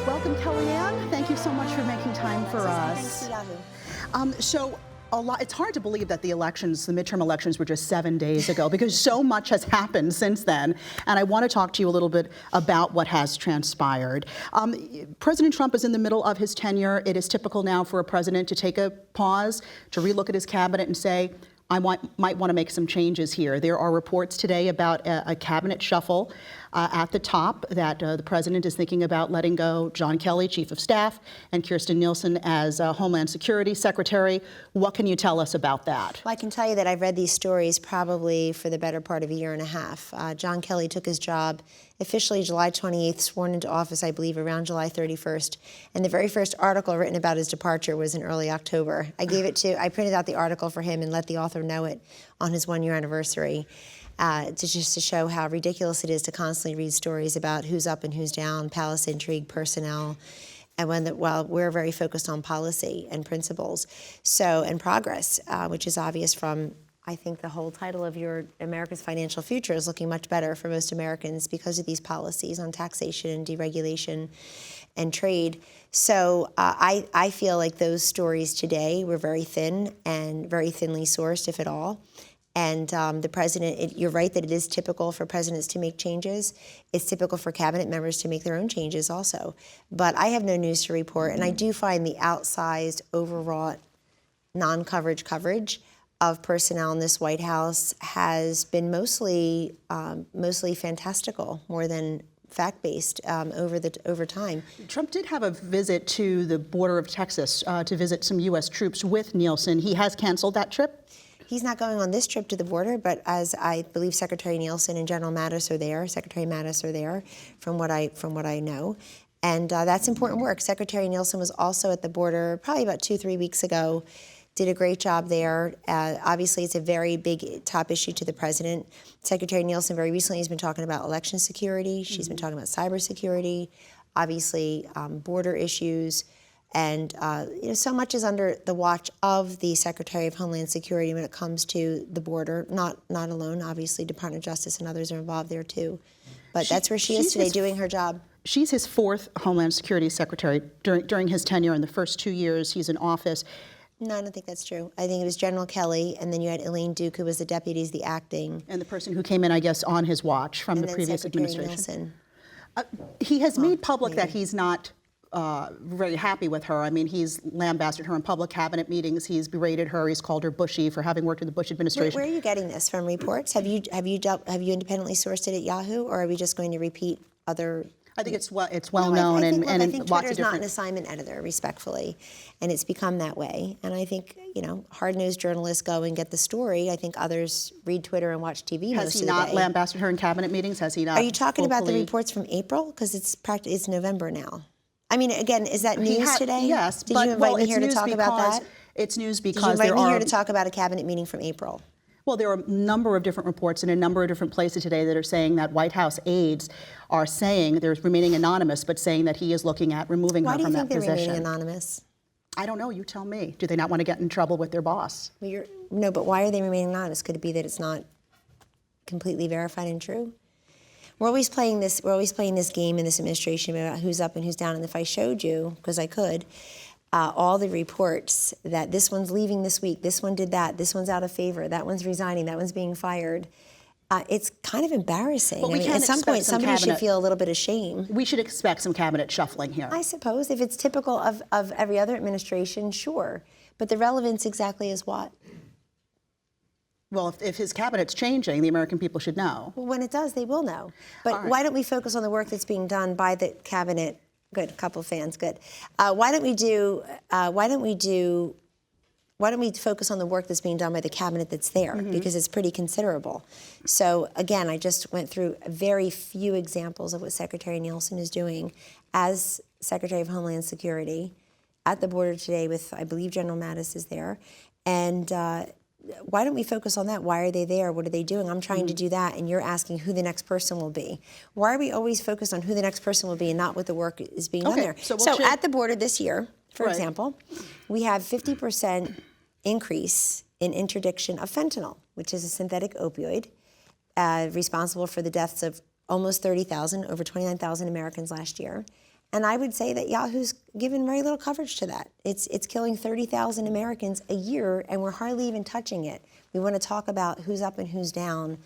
Welcome, Kellyanne. Thank you so much for making time for us. Thanks to Yahoo. So it's hard to believe that the midterm elections were just 7 days ago because so much has happened since then. And I want to talk to you a little bit about what has transpired. President Trump is in the middle of his tenure. It is typical now for a president to take a pause, to relook at his cabinet and say, I might want to make some changes here. There are reports today about a cabinet shuffle at the top that the president is thinking about letting go John Kelly, Chief of Staff, and Kirstjen Nielsen as Homeland Security Secretary. What can you tell us about that? Well, I can tell you that I've read these stories probably for the better part of a year and a half. John Kelly took his job officially July 28th, sworn into office, I believe, around July 31st. And the very first article written about his departure was in early October. I printed out the article for him and let the author know it on his 1-year anniversary. Just to show how ridiculous it is to constantly read stories about who's up and who's down, palace intrigue, personnel, and while we're very focused on policy and principles, and progress, which is obvious from, I think, the whole title of your America's Financial Future is looking much better for most Americans because of these policies on taxation and deregulation and trade. So I feel like those stories today were very thin and very thinly sourced, if at all. And the president, you're right that it is typical for presidents to make changes. It's typical for cabinet members to make their own changes also. But I have no news to report, and I do find the outsized, overwrought, non-coverage coverage of personnel in this White House has been mostly fantastical, more than fact-based over time. Trump did have a visit to the border of Texas to visit some U.S. troops with Nielsen. He has canceled that trip. He's not going on this trip to the border, but as I believe Secretary Nielsen and General Mattis are there, Secretary Mattis are there, from what I know, and that's important work. Secretary Nielsen was also at the border probably about 2-3 weeks ago. Did a great job there. Obviously, it's a very big top issue to the president. Secretary Nielsen very recently has been talking about election security. She's been talking about cybersecurity, obviously border issues. And so much is under the watch of the Secretary of Homeland Security when it comes to the border. Not alone, obviously. Department of Justice and others are involved there too. But that's where she is today, doing her job. She's his 4th Homeland Security Secretary during his tenure. In the first 2 years he's in office. No, I don't think that's true. I think it was General Kelly, and then you had Elaine Duke, who was the deputy, the acting. And the person who came in, I guess, on his watch from the previous administration. He has made public that he's not very happy with her. I mean, he's lambasted her in public cabinet meetings. He's berated her. He's called her bushy for having worked in the Bush administration. Where are you getting this from? Reports? Have you independently sourced it at Yahoo, or are we just going to repeat other? I think it's well known and I think lots Twitter's of different. not an assignment editor, respectfully, and it's become that way. And I think hard-nosed journalists go and get the story. I think others read Twitter and watch TV most of the day. Has he not lambasted her in cabinet meetings? Has he not? Are you talking about the reports from April? Because it's November now. I mean, again, is that news today? Yes. Did you invite me here to talk about that? It's news because Did you invite me here to talk about a cabinet meeting from April? Well, there are a number of different reports in a number of different places today that are saying that White House aides are saying, they're remaining anonymous, but saying that he is looking at removing her from that position. Why do you think they're remaining anonymous? I don't know. You tell me. Do they not want to get in trouble with their boss? Well, no, but why are they remaining anonymous? Could it be that it's not completely verified and true? We're always playing this game in this administration about who's up and who's down. And if I showed you, because I could, all the reports that this one's leaving this week, this one did that, this one's out of favor, that one's resigning, that one's being fired, it's kind of embarrassing. But at some point, somebody should feel a little bit ashamed. We should expect some cabinet shuffling here. I suppose. If it's typical of every other administration, sure. But the relevance exactly is what? Well, if his cabinet's changing, the American people should know. Well, when it does, they will know. But why don't we focus on the work that's being done by the cabinet? Good, couple fans, good. Why don't we focus on the work that's being done by the cabinet that's there, because it's pretty considerable. So again, I just went through very few examples of what Secretary Nielsen is doing as Secretary of Homeland Security at the border today with, I believe, General Mattis is there. And why don't we focus on that? Why are they there? What are they doing? I'm trying to do that, and you're asking who the next person will be. Why are we always focused on who the next person will be and not what the work is being done there? So at the border this year, for example, we have 50% increase in interdiction of fentanyl, which is a synthetic opioid responsible for the deaths of almost 30,000, over 29,000 Americans last year. And I would say that Yahoo's given very little coverage to that. It's killing 30,000 Americans a year, and we're hardly even touching it. We want to talk about who's up and who's down.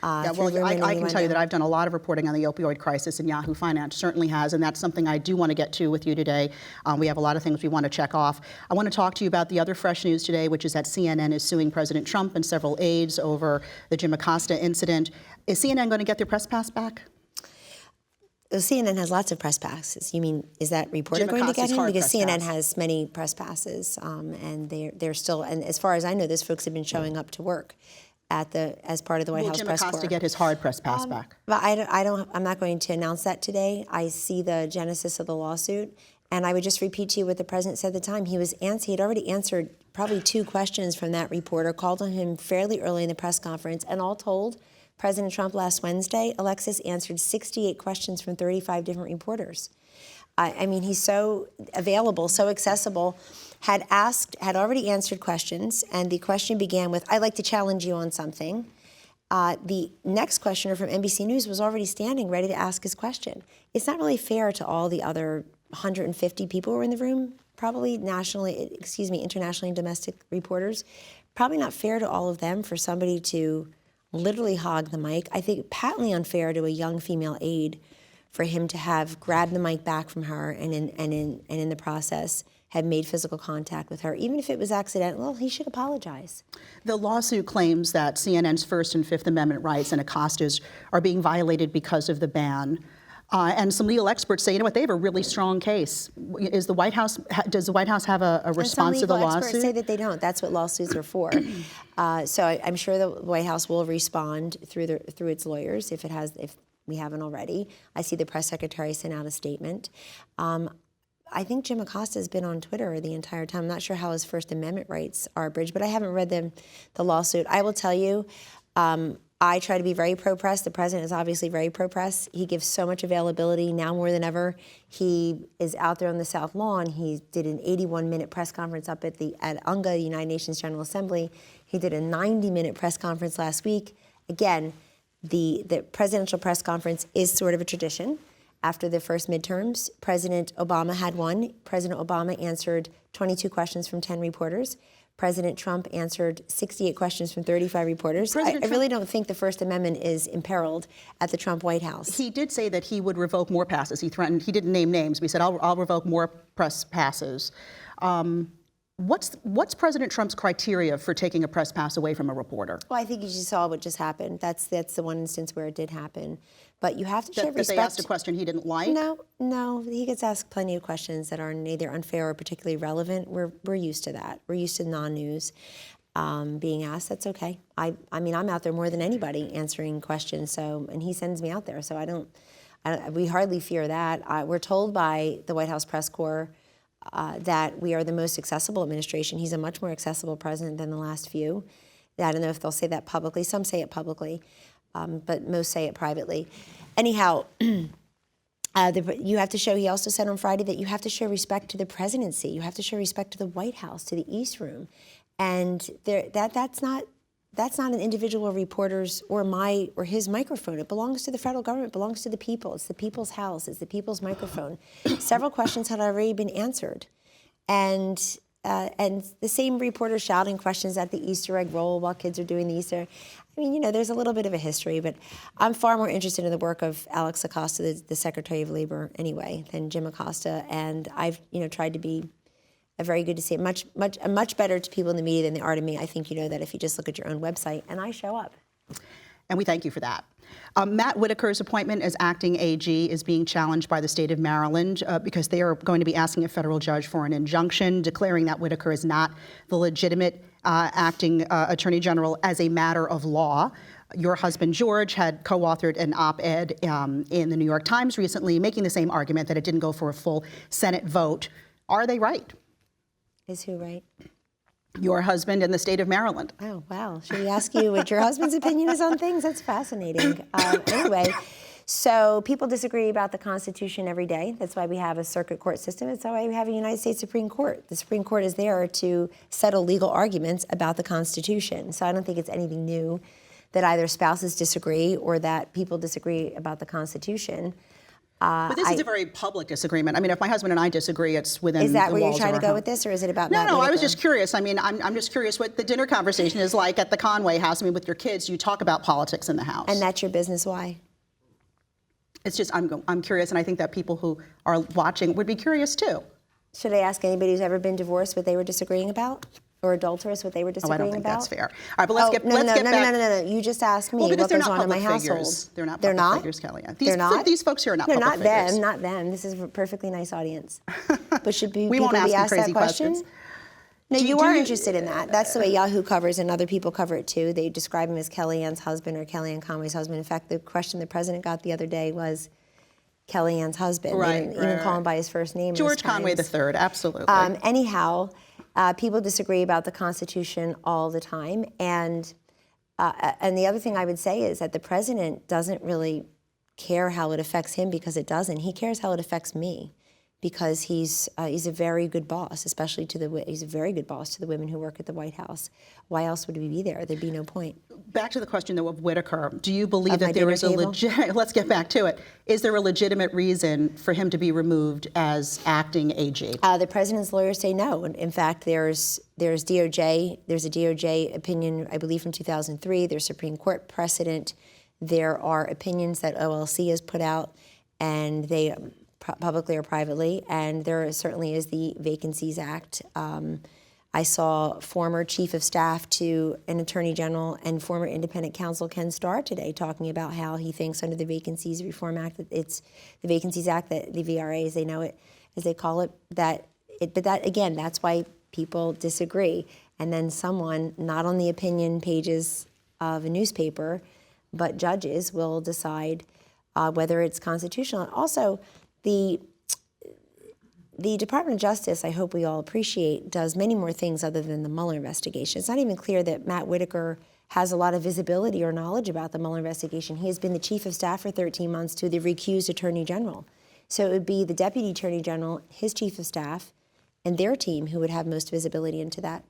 Yeah, well, I can tell you that I've done a lot of reporting on the opioid crisis, and Yahoo Finance certainly has, and that's something I do want to get to with you today. We have a lot of things we want to check off. I want to talk to you about the other fresh news today, which is that CNN is suing President Trump and several aides over the Jim Acosta incident. Is CNN going to get their press pass back? Well, CNN has lots of press passes. You mean, is that reporter going to get him? Because CNN has many press passes, and they're still. And as far as I know, those folks have been showing up to work as part of the White House press corps. Will Jim Acosta get his hard press pass back? But I'm not going to announce that today. I see the genesis of the lawsuit, and I would just repeat to you what the president said at the time. He had already answered probably 2 questions from that reporter, called on him fairly early in the press conference, and all told, President Trump last Wednesday, Alexis, answered 68 questions from 35 different reporters. I mean, he's so available, so accessible, had already answered questions, and the question began with, "I'd like to challenge you on something." The next questioner from NBC News was already standing ready to ask his question. It's not really fair to all the other 150 people who were in the room, probably internationally and domestic reporters. Probably not fair to all of them for somebody to literally hog the mic. I think patently unfair to a young female aide for him to have grabbed the mic back from her and in the process had made physical contact with her. Even if it was accidental, well, he should apologize. The lawsuit claims that CNN's First and Fifth Amendment rights and Acosta's are being violated because of the ban. And some legal experts say, you know what, they have a really strong case. Does the White House have a response to the lawsuit? Some legal experts say that they don't. That's what lawsuits are for. So I'm sure the White House will respond through its lawyers if we haven't already. I see the press secretary sent out a statement. I think Jim Acosta has been on Twitter the entire time. I'm not sure how his First Amendment rights are abridged, but I haven't read the lawsuit. I will tell you, I try to be very pro-press. The president is obviously very pro-press. He gives so much availability now more than ever. He is out there on the South Lawn. He did an 81-minute press conference up at UNGA, the United Nations General Assembly. He did a 90-minute press conference last week. Again, the presidential press conference is sort of a tradition. After the first midterms, President Obama had one. President Obama answered 22 questions from 10 reporters. President Trump answered 68 questions from 35 reporters. I really don't think the First Amendment is imperiled at the Trump White House. He did say that he would revoke more passes. He didn't name names, but he said, I'll revoke more press passes. What's President Trump's criteria for taking a press pass away from a reporter? Well, I think you just saw what just happened. That's the one instance where it did happen. But you have to show respect. That they asked a question he didn't like? No. He gets asked plenty of questions that are neither unfair or particularly relevant. We're used to that. We're used to non-news being asked. That's okay. I mean, I'm out there more than anybody answering questions. And he sends me out there. So we hardly fear that. We're told by the White House press corps that we are the most accessible administration. He's a much more accessible president than the last few. I don't know if they'll say that publicly. Some say it publicly, but most say it privately. Anyhow, you have to show, he also said on Friday that you have to show respect to the presidency. You have to show respect to the White House, to the East Room. And that's not an individual reporter's or his microphone. It belongs to the federal government. It belongs to the people. It's the people's house. It's the people's microphone. Several questions had already been answered. And the same reporter shouting questions at the Easter egg roll while kids are doing the Easter. I mean, there's a little bit of a history, but I'm far more interested in the work of Alex Acosta, the Secretary of Labor, anyway, than Jim Acosta. And I've, tried to be very good to see it. Much better to people in the media than they are to me. I think you know that if you just look at your own website, and I show up. And we thank you for that. Matt Whitaker's appointment as acting AG is being challenged by the state of Maryland because they are going to be asking a federal judge for an injunction declaring that Whitaker is not the legitimate acting attorney general as a matter of law. Your husband, George, had co-authored an op-ed in the New York Times recently making the same argument that it didn't go for a full Senate vote. Are they right? Is who right? Your husband and the state of Maryland. Oh, wow. Should we ask you what your husband's opinion is on things? That's fascinating. Anyway, so people disagree about the Constitution every day. That's why we have a circuit court system. That's why we have a United States Supreme Court. The Supreme Court is there to settle legal arguments about the Constitution. So I don't think it's anything new that either spouses disagree or that people disagree about the Constitution. But this is a very public disagreement. I mean, if my husband and I disagree, it's within the walls of our home. Is that where you're trying to go with this, or is it about Matt No, I was Whitaker? just curious. I mean, I'm just curious what the dinner conversation is like at the Conway house. I mean, with your kids, you talk about politics in the house. And that's your business, why? It's just, I'm curious, and I think that people who are watching would be curious too. Should I ask anybody who's ever been divorced what they were disagreeing about? Or adulterous, what they were disagreeing about? I don't think that's fair. All right, but let's get back. No. You just asked me what goes on in my household. They're not public figures, Kellyanne. They're not? These folks here are not No, public figures. not them. This is a perfectly nice audience. But should We people won't ask be them asked crazy that question? questions. No, you are interested in that. That's the way Yahoo covers, and other people cover it too. They describe him as Kellyanne's husband or Kellyanne Conway's husband. In fact, the question the president got the other day was Kellyanne's husband. Right, They didn't even call him by his first name. George Conway III, absolutely. Anyhow, people disagree about the Constitution all the time, and the other thing I would say is that the president doesn't really care how it affects him, because it doesn't. He cares how it affects me, because he's a very good boss, especially he's a very good boss to the women who work at the White House. Why else would we be there? There'd be no point. Back to the question, though, of Whitaker. Do you believe that there is a let's get back to it. Is there a legitimate reason for him to be removed as acting AG? The president's lawyers say no. In fact, there's a DOJ opinion, I believe, from 2003. There's Supreme Court precedent. There are opinions that OLC has put out, and they publicly or privately, and there certainly is the Vacancies Act. I saw former chief of staff to an attorney general and former independent counsel Ken Starr today talking about how he thinks under the Vacancies Reform Act, that it's the Vacancies Act, that the VRA, as they know it, as they call it, but that again, that's why people disagree. And then someone, not on the opinion pages of a newspaper, but judges will decide whether it's constitutional. And also, the Department of Justice, I hope we all appreciate, does many more things other than the Mueller investigation. It's not even clear that Matt Whitaker has a lot of visibility or knowledge about the Mueller investigation. He has been the chief of staff for 13 months to the recused attorney general. So it would be the deputy attorney general, his chief of staff, and their team who would have most visibility into that.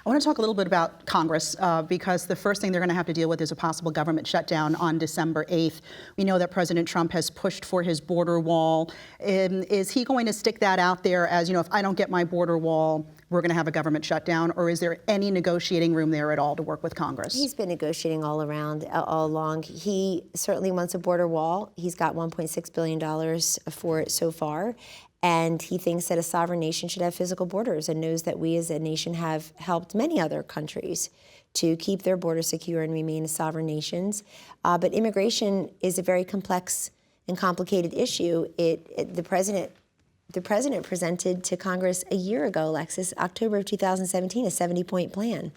I want to talk a little bit about Congress because the first thing they're going to have to deal with is a possible government shutdown on December 8th. We know that President Trump has pushed for his border wall. Is he going to stick that out there as, if I don't get my border wall, we're going to have a government shutdown? Or is there any negotiating room there at all to work with Congress? He's been negotiating all along. He certainly wants a border wall. He's got $1.6 billion for it so far. And he thinks that a sovereign nation should have physical borders, and knows that we as a nation have helped many other countries to keep their borders secure and remain as sovereign nations. But immigration is a very complex and complicated issue. The president presented to Congress a year ago, Alexis, October of 2017, a 70-point plan.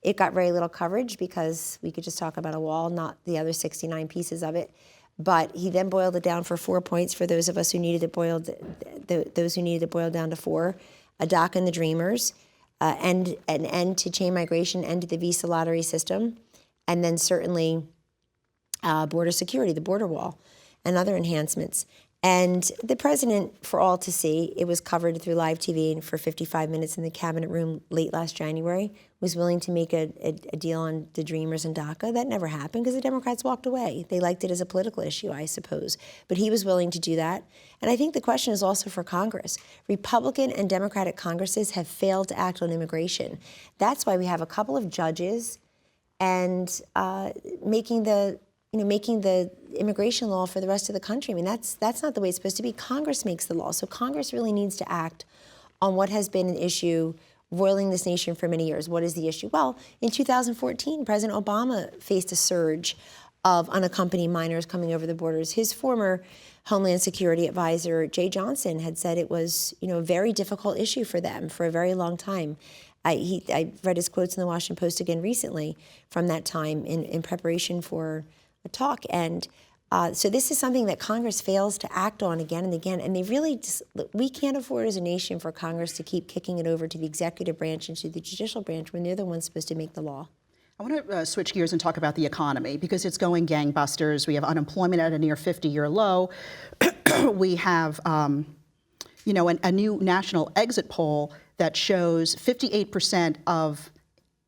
It got very little coverage because we could just talk about a wall, not the other 69 pieces of it. But he then boiled it down for 4 points for those of us who needed it boiled, those who needed it boiled down to 4: a DACA and the Dreamers, an end to chain migration, end to the visa lottery system, and then certainly border security, the border wall, and other enhancements. And the president, for all to see, it was covered through live TV for 55 minutes in the cabinet room late last January, was willing to make a deal on the Dreamers and DACA. That never happened because the Democrats walked away. They liked it as a political issue, I suppose. But he was willing to do that. And I think the question is also for Congress. Republican and Democratic Congresses have failed to act on immigration. That's why we have a couple of judges and making the immigration law for the rest of the country. I mean, that's not the way it's supposed to be. Congress makes the law. So Congress really needs to act on what has been an issue roiling this nation for many years. What is the issue? Well, in 2014, President Obama faced a surge of unaccompanied minors coming over the borders. His former Homeland Security advisor, Jay Johnson, had said it was, a very difficult issue for them for a very long time. I read his quotes in the Washington Post again recently from that time in preparation for a talk. And so this is something that Congress fails to act on again and again. And they really we can't afford as a nation for Congress to keep kicking it over to the executive branch and to the judicial branch when they're the ones supposed to make the law. I want to switch gears and talk about the economy because it's going gangbusters. We have unemployment at a near 50-year low. We have, a new national exit poll that shows 58% of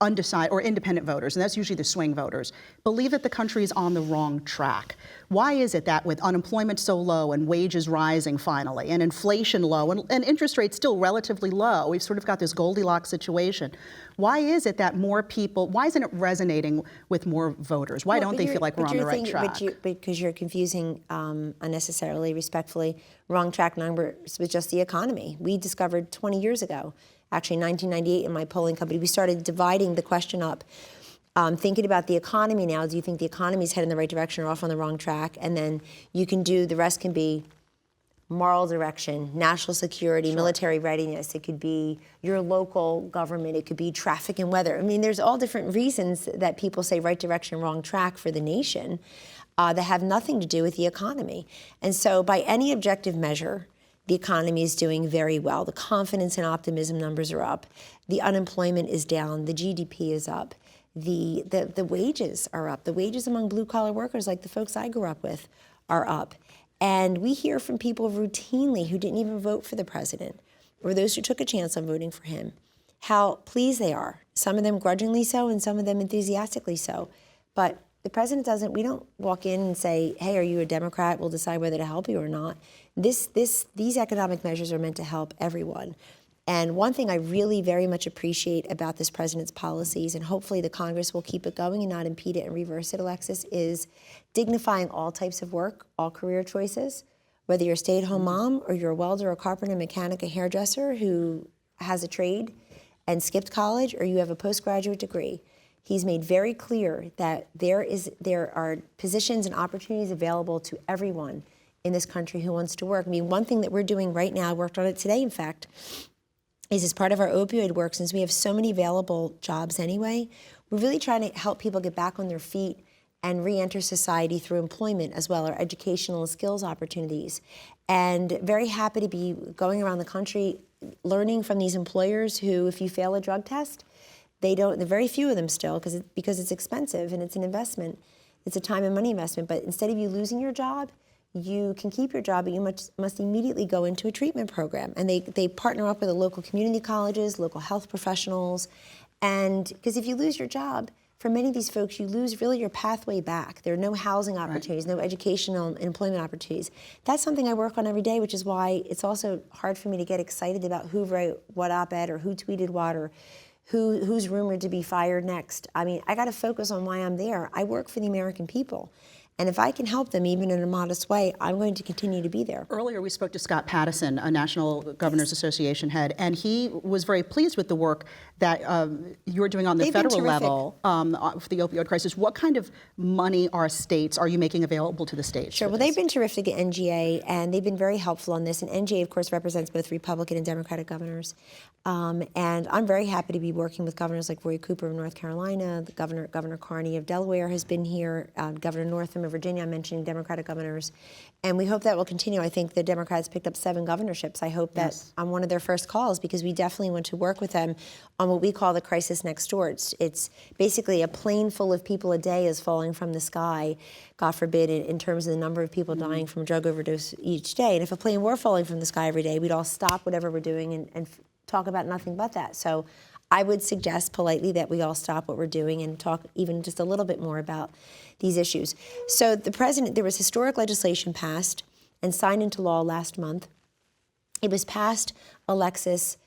undecided or independent voters, and that's usually the swing voters, believe that the country is on the wrong track. Why is it that with unemployment so low and wages rising finally and inflation low and interest rates still relatively low, we've sort of got this Goldilocks situation. Why is it that more people, why isn't it resonating with more voters? Why don't they feel like we're on the right track? Because you're confusing unnecessarily, respectfully, wrong track numbers with just the economy. We discovered 20 years ago, actually 1998 in my polling company, we started dividing the question up, thinking about the economy now. Do you think the economy is heading in the right direction or off on the wrong track? And then you can do, the rest can be moral direction, national security, military readiness. It could be your local government. It could be traffic and weather. I mean, there's all different reasons that people say right direction, wrong track for the nation that have nothing to do with the economy. And so by any objective measure, the economy is doing very well. The confidence and optimism numbers are up. The unemployment is down. The GDP is up. The wages are up. The wages among blue-collar workers, like the folks I grew up with, are up. And we hear from people routinely who didn't even vote for the president, or those who took a chance on voting for him, how pleased they are. Some of them grudgingly so, and some of them enthusiastically so. But the president doesn't, we don't walk in and say, hey, are you a Democrat? We'll decide whether to help you or not. These economic measures are meant to help everyone. And one thing I really very much appreciate about this president's policies, and hopefully the Congress will keep it going and not impede it and reverse it, Alexis, is dignifying all types of work, all career choices, whether you're a stay-at-home mom or you're a welder, a carpenter, a mechanic, a hairdresser who has a trade and skipped college, or you have a postgraduate degree. He's made very clear that there are positions and opportunities available to everyone in this country who wants to work. I mean, one thing that we're doing right now, I worked on it today, in fact, is as part of our opioid work, since we have so many available jobs anyway, we're really trying to help people get back on their feet and re-enter society through employment as well, or educational and skills opportunities. And very happy to be going around the country learning from these employers who, if you fail a drug test, there are very few of them still because it's expensive and it's an investment. It's a time and money investment. But instead of you losing your job, you can keep your job, but you must immediately go into a treatment program. And they partner up with the local community colleges, local health professionals. And because if you lose your job, for many of these folks, you lose really your pathway back. There are no housing opportunities, no educational and employment opportunities. That's something I work on every day, which is why it's also hard for me to get excited about who wrote what op-ed or who tweeted what or who's rumored to be fired next. I mean, I got to focus on why I'm there. I work for the American people. And if I can help them, even in a modest way, I'm going to continue to be there. Earlier, we spoke to Scott Pattison, a National Governors Association head, and he was very pleased with the work that you're doing on the federal level for the opioid crisis. What kind of money are you making available to the states? Sure. Well, they've been terrific at NGA, and they've been very helpful on this. And NGA, of course, represents both Republican and Democratic governors. And I'm very happy to be working with governors like Roy Cooper of North Carolina, Governor Carney of Delaware has been here, Governor Northam of Virginia. I'm mentioning Democratic governors. And we hope that will continue. I think the Democrats picked up 7 governorships. I hope that I'm one of their first calls, because we definitely want to work with them on what we call the crisis next door. It's basically a plane full of people a day is falling from the sky, God forbid, in terms of the number of people dying from drug overdose each day. And if a plane were falling from the sky every day, we'd all stop whatever we're doing and talk about nothing but that. So I would suggest politely that we all stop what we're doing and talk even just a little bit more about these issues. So the president, there was historic legislation passed and signed into law last month. It was passed, Alexis,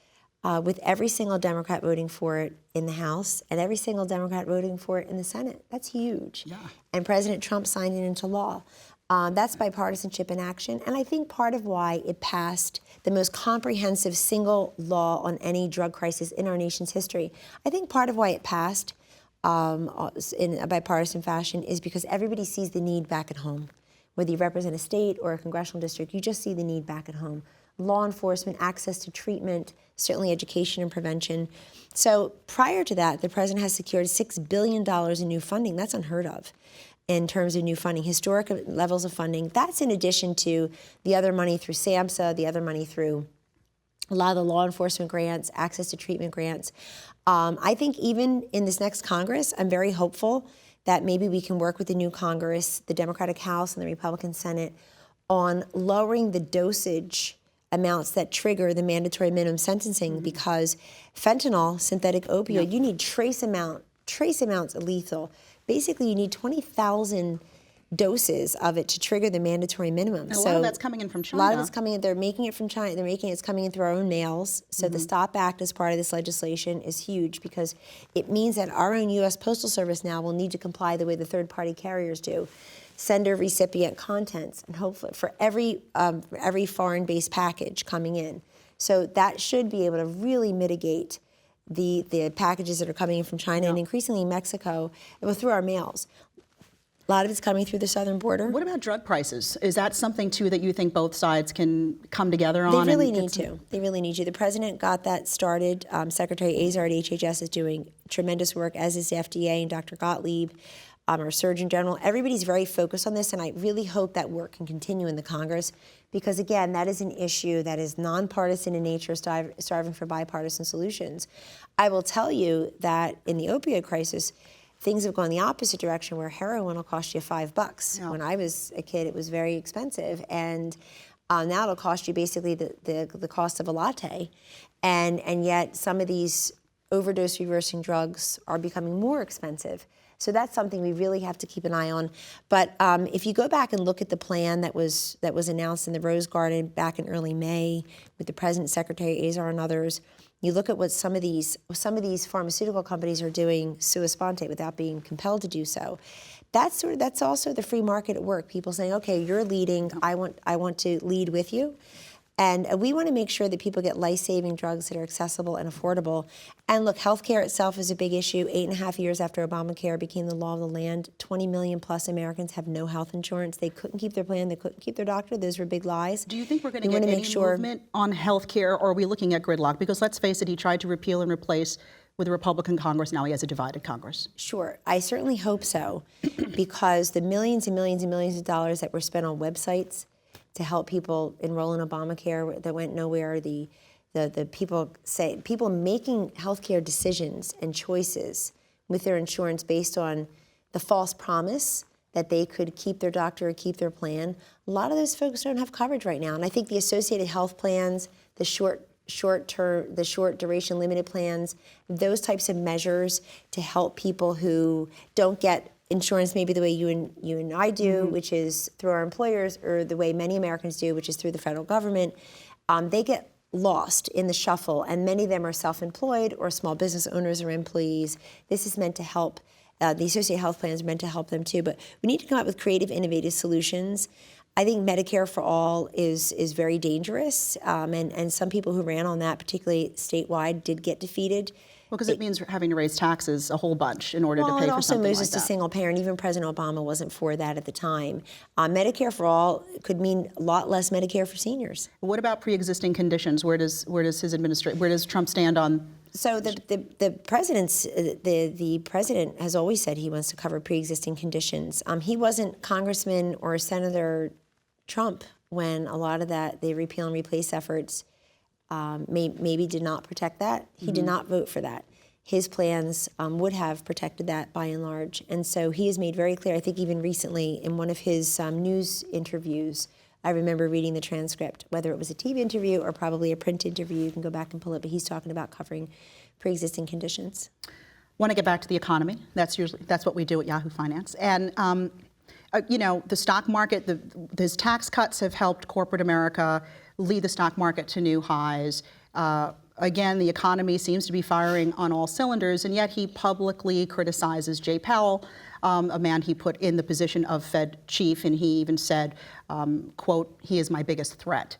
with every single Democrat voting for it in the House and every single Democrat voting for it in the Senate. That's huge. Yeah. And President Trump signed it into law. That's bipartisanship in action. And I think part of why it passed the most comprehensive single law on any drug crisis in our nation's history, I think part of why it passed in a bipartisan fashion is because everybody sees the need back at home. Whether you represent a state or a congressional district, you just see the need back at home. Law enforcement, access to treatment, certainly education and prevention. So prior to that, the president has secured $6 billion in new funding. That's unheard of in terms of new funding, historic levels of funding. That's in addition to the other money through SAMHSA, the other money through a lot of the law enforcement grants, access to treatment grants. I think even in this next Congress, I'm very hopeful that maybe we can work with the new Congress, the Democratic House and the Republican Senate, on lowering the dosage amounts that trigger the mandatory minimum sentencing because fentanyl, synthetic opioid, you need trace amounts of lethal. Basically, you need 20,000 doses of it to trigger the mandatory minimum. And a lot of that's coming in from China. A lot of it's coming in. They're making it from China. It's coming in through our own mails. So the STOP Act as part of this legislation is huge because it means that our own U.S. Postal Service now will need to comply the way the third-party carriers do. Sender recipient contents, and hopefully for every foreign-based package coming in. So that should be able to really mitigate the packages that are coming in from China and increasingly Mexico, through our mails. A lot of it's coming through the southern border. What about drug prices? Is that something, too, that you think both sides can come together on? They really need to. They really need to. The president got that started. Secretary Azar at HHS is doing tremendous work, as is the FDA and Dr. Gottlieb, our Surgeon General. Everybody's very focused on this, and I really hope that work can continue in the Congress because, again, that is an issue that is nonpartisan in nature, striving for bipartisan solutions. I will tell you that in the opioid crisis, things have gone the opposite direction where heroin will cost you $5. Yeah. When I was a kid, it was very expensive. And now it'll cost you basically the cost of a latte. And yet some of these overdose reversing drugs are becoming more expensive. So that's something we really have to keep an eye on. But if you go back and look at the plan that was announced in the Rose Garden back in early May with the President, Secretary Azar, and others, you look at what some of these pharmaceutical companies are doing sua sponte without being compelled to do so. That's also the free market at work. People saying, okay, you're leading, I want to lead with you. And we want to make sure that people get life-saving drugs that are accessible and affordable. And look, healthcare itself is a big issue. 8.5 years after Obamacare became the law of the land, 20 million plus Americans have no health insurance. They couldn't keep their plan. They couldn't keep their doctor. Those were big lies. Do you think we're going to get any movement on healthcare, or are we looking at gridlock? Because let's face it, he tried to repeal and replace with a Republican Congress. Now he has a divided Congress. Sure. I certainly hope so, because the millions and millions and millions of dollars that were spent on websites to help people enroll in Obamacare that went nowhere, the people making healthcare decisions and choices with their insurance based on the false promise that they could keep their doctor or keep their plan. A lot of those folks don't have coverage right now. And I think the associated health plans, the short duration limited plans, those types of measures to help people who don't get insurance maybe the way you and I do, which is through our employers, or the way many Americans do, which is through the federal government, they get lost in the shuffle, and many of them are self-employed or small business owners or employees. This is meant to help. The associated health plans are meant to help them too, but we need to come up with creative, innovative solutions. I think Medicare for all is very dangerous, and some people who ran on that, particularly statewide, did get defeated. Well, because it means having to raise taxes a whole bunch in order to pay for something like that. Well, it also moves us to single payer, and even President Obama wasn't for that at the time. Medicare for all could mean a lot less Medicare for seniors. What about pre-existing conditions? Where does Trump stand on? So the president has always said he wants to cover pre-existing conditions. He wasn't Congressman or Senator Trump when a lot of the repeal and replace efforts maybe did not protect that. He did not vote for that. His plans would have protected that by and large. And so he has made very clear, I think even recently in one of his news interviews, I remember reading the transcript, whether it was a TV interview or probably a print interview, you can go back and pull it, but he's talking about covering pre-existing conditions. Want to get back to the economy. That's what we do at Yahoo Finance. And the stock market, his tax cuts have helped corporate America lead the stock market to new highs. Again, the economy seems to be firing on all cylinders, and yet he publicly criticizes Jay Powell, a man he put in the position of Fed chief, and he even said, quote, "He is my biggest threat."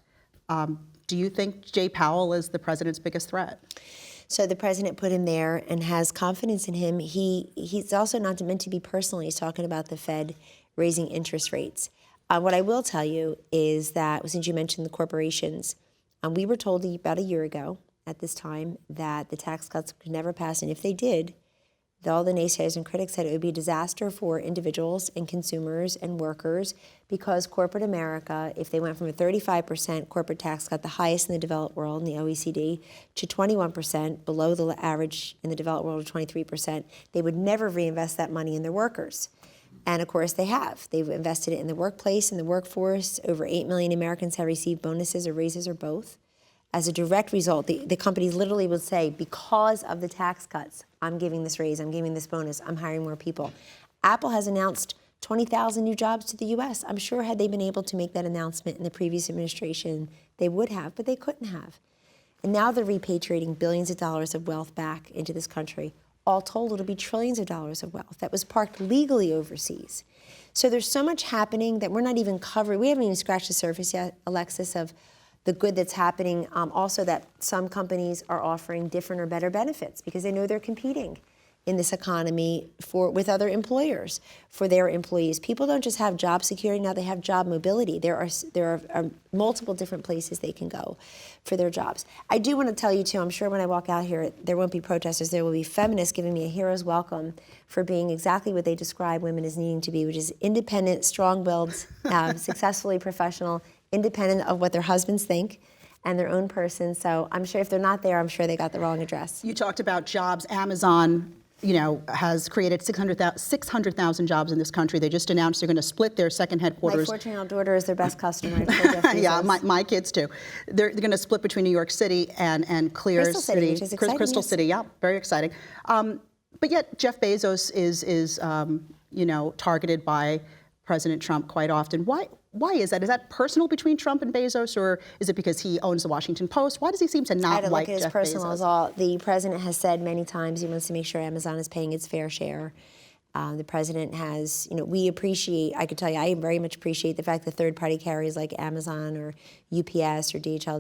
Do you think Jay Powell is the president's biggest threat? So the president put him there and has confidence in him. He's also not meant to be personal. He's talking about the Fed raising interest rates. What I will tell you is that, since you mentioned the corporations, we were told about a year ago at this time that the tax cuts could never pass, and if they did, all the naysayers and critics said it would be a disaster for individuals and consumers and workers, because corporate America, if they went from a 35% corporate tax cut, the highest in the developed world in the OECD, to 21%, below the average in the developed world of 23%, they would never reinvest that money in their workers. And of course they have. They've invested it in the workplace, in the workforce. Over 8 million Americans have received bonuses or raises or both. As a direct result, the companies literally would say, because of the tax cuts, I'm giving this raise, I'm giving this bonus, I'm hiring more people. Apple has announced 20,000 new jobs to the U.S. I'm sure had they been able to make that announcement in the previous administration, they would have, but they couldn't have. And now they're repatriating billions of dollars of wealth back into this country. All told, it'll be trillions of dollars of wealth that was parked legally overseas. So there's so much happening that we're not even covering. We haven't even scratched the surface yet, Alexis, of the good that's happening. Also that some companies are offering different or better benefits because they know they're competing in this economy with other employers for their employees. People don't just have job security, now they have job mobility. There are multiple different places they can go for their jobs. I do want to tell you too, I'm sure when I walk out here, there won't be protesters, there will be feminists giving me a hero's welcome for being exactly what they describe women as needing to be, which is independent, strong-willed, successfully professional, independent of what their husbands think, and their own person. So I'm sure if they're not there, I'm sure they got the wrong address. You talked about jobs. Amazon, has created 600,000 jobs in this country. They just announced they're going to split their second headquarters. My 14-year-old daughter is their best customer. Yeah, my kids too. They're going to split between New York City and Crystal City, which is exciting. Crystal City, yeah, very exciting. But yet Jeff Bezos is targeted by President Trump quite often. Why is that? Is that personal between Trump and Bezos, or is it because he owns the Washington Post? Why does he seem to not like Jeff Bezos? I don't look at his personal as all. The president has said many times he wants to make sure Amazon is paying its fair share. The president has, we appreciate, I could tell you, I very much appreciate the fact that third-party carriers like Amazon or UPS or DHL,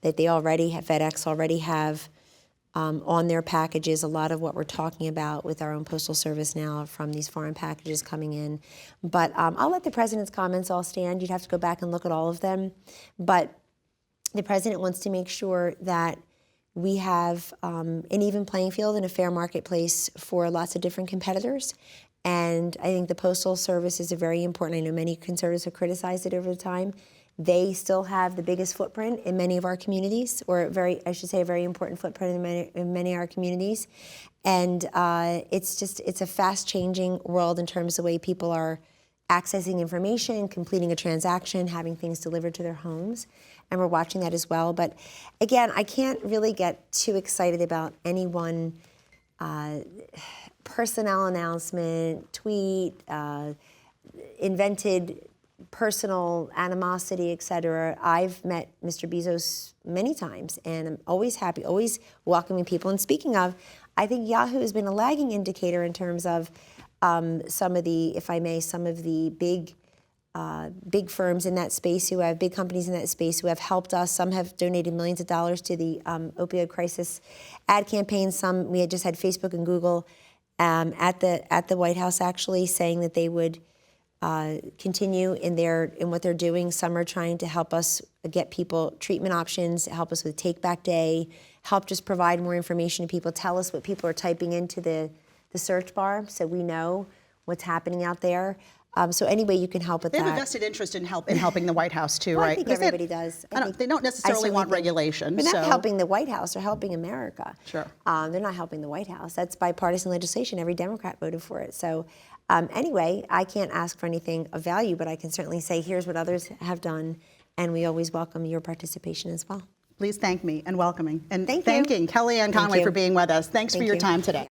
that they already have, FedEx already have on their packages a lot of what we're talking about with our own postal service now from these foreign packages coming in. But I'll let the president's comments all stand. You'd have to go back and look at all of them. But the president wants to make sure that we have an even playing field and a fair marketplace for lots of different competitors. And I think the Postal Service is a very important, I know many conservatives have criticized it over the time. They still have the biggest footprint in many of our communities, or a very important footprint in many of our communities. And it's a fast-changing world in terms of the way people are accessing information, completing a transaction, having things delivered to their homes. And we're watching that as well. But again, I can't really get too excited about any one personnel announcement, tweet, invented personal animosity, et cetera. I've met Mr. Bezos many times, and I'm always happy, always welcoming people. And speaking of, I think Yahoo has been a lagging indicator in terms of some of the big firms in that space who have, big companies in that space who have helped us. Some have donated millions of dollars to the opioid crisis ad campaign. Some, we had just had Facebook and Google at the White House actually saying that they would continue in what they're doing. Some are trying to help us get people treatment options, help us with Take Back Day, help just provide more information to people, tell us what people are typing into the search bar so we know what's happening out there. So any way you can help with that. They have a vested interest in helping the White House too, well, right? I think everybody does. They don't necessarily want regulation. They're not helping the White House, they're helping America. Sure. They're not helping the White House. That's bipartisan legislation. Every Democrat voted for it. So anyway, I can't ask for anything of value, but I can certainly say here's what others have done, and we always welcome your participation as well. Please thank me and welcoming and thanking Kellyanne Conway for being with us. Thanks for your time today.